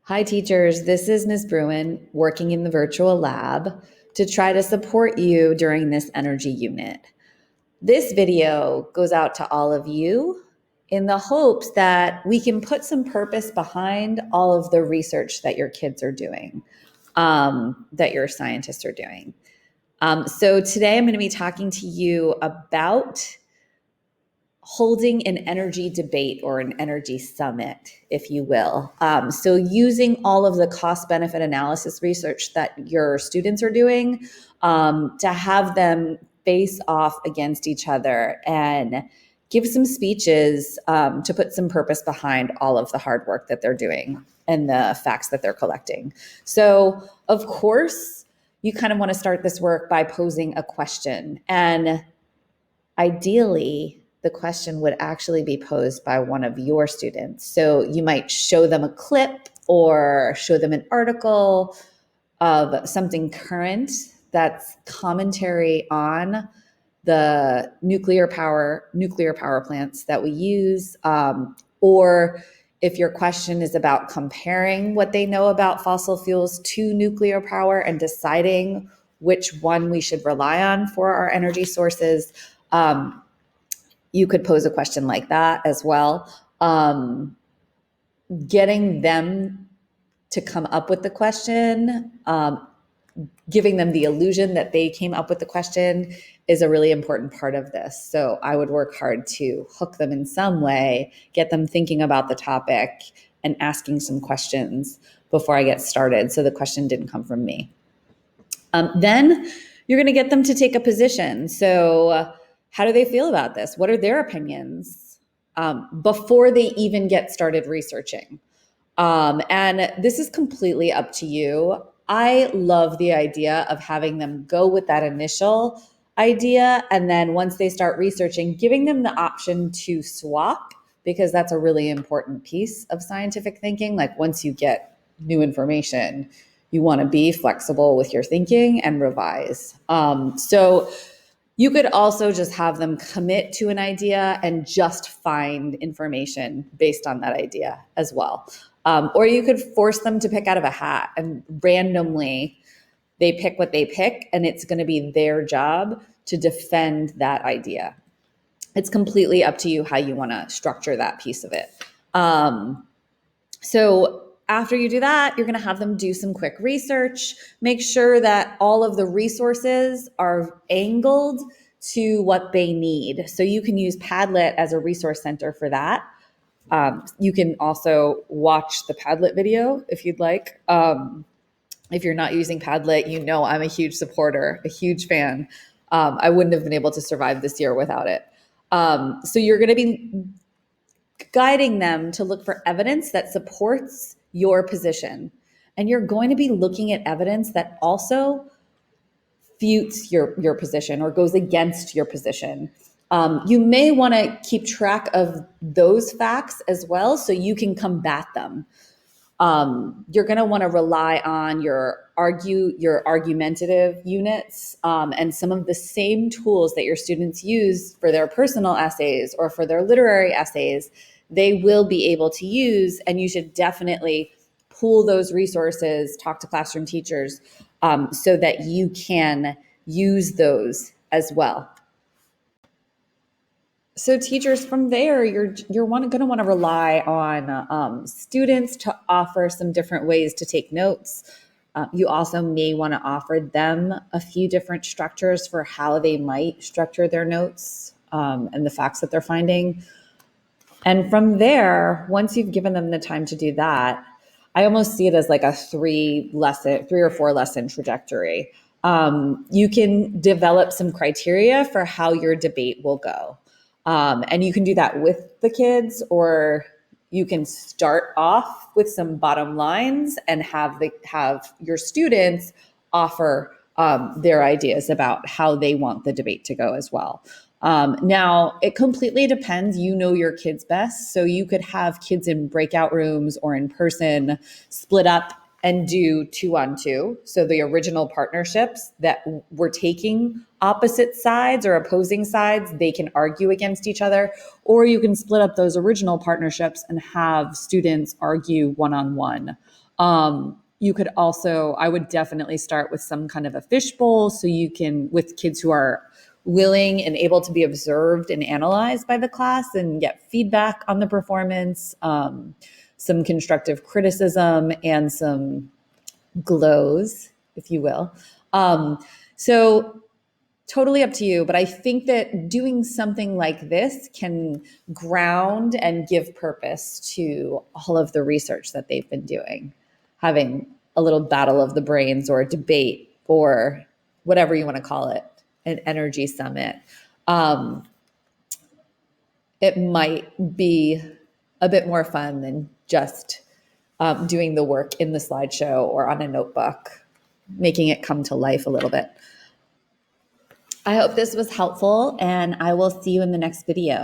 Hi, teachers. This is Ms. Bruin working in the virtual lab to try to support you during this energy unit. This video goes out to all of you in the hopes that we can put some purpose behind all of the research that your kids are doing, that your scientists are doing. So today I'm going to be talking to you about holding an energy debate or an energy summit, if you will. So using all of the cost benefit analysis research that your students are doing to have them face off against each other and give some speeches to put some purpose behind all of the hard work that they're doing and the facts that they're collecting. So of course, you kind of want to start this work by posing a question, and ideally, the question would actually be posed by one of your students. So you might show them a clip or show them an article of something current that's commentary on the nuclear power plants that we use, or if your question is about comparing what they know about fossil fuels to nuclear power and deciding which one we should rely on for our energy sources, you could pose a question like that as well. Getting them to come up with the question, giving them the illusion that they came up with the question is a really important part of this. So I would work hard to hook them in some way, get them thinking about the topic and asking some questions before I get started. So the question didn't come from me. Then you're going to get them to take a position. So how do they feel about this? What are their opinions before they even get started researching? And this is completely up to you. I love the idea of having them go with that initial idea, and then once they start researching, giving them the option to swap, because that's a really important piece of scientific thinking. Like, once you get new information, you want to be flexible with your thinking and revise. So you could also just have them commit to an idea and just find information based on that idea as well. Or you could force them to pick out of a hat, and randomly they pick what they pick, and it's going to be their job to defend that idea. It's completely up to you how you want to structure that piece of it. So after you do that, you're going to have them do some quick research. Make sure that all of the resources are angled to what they need. So you can use Padlet as a resource center for that. You can also watch the Padlet video if you'd like. If you're not using Padlet, you know I'm a huge supporter, a huge fan. I wouldn't have been able to survive this year without it. So you're going to be guiding them to look for evidence that supports your position. And you're going to be looking at evidence that also futes your position or goes against your position. You may want to keep track of those facts as well so you can combat them. You're going to want to rely on your argumentative units, and some of the same tools that your students use for their personal essays or for their literary essays, they will be able to use, and you should definitely pool those resources, talk to classroom teachers, so that you can use those as well. So teachers, from there, you're going to want to rely on students to offer some different ways to take notes. You also may want to offer them a few different structures for how they might structure their notes and the facts that they're finding. And from there, once you've given them the time to do that, I almost see it as like a 3 or 4 lesson trajectory. You can develop some criteria for how your debate will go. And you can do that with the kids, or you can start off with some bottom lines and have your students offer their ideas about how they want the debate to go as well. Now, it completely depends. You know your kids best. So you could have kids in breakout rooms or in person split up and do 2-on-2. So the original partnerships that were taking opposite sides or opposing sides, they can argue against each other. Or you can split up those original partnerships and have students argue 1-on-1. You could also, I would definitely start with some kind of a fishbowl so you can, with kids who are willing and able to be observed and analyzed by the class and get feedback on the performance, some constructive criticism, and some glows, if you will. So totally up to you, but I think that doing something like this can ground and give purpose to all of the research that they've been doing, having a little battle of the brains or debate or whatever you want to call it, an energy summit. It might be a bit more fun than just doing the work in the slideshow or on a notebook, making it come to life a little bit. I hope this was helpful, and I will see you in the next video.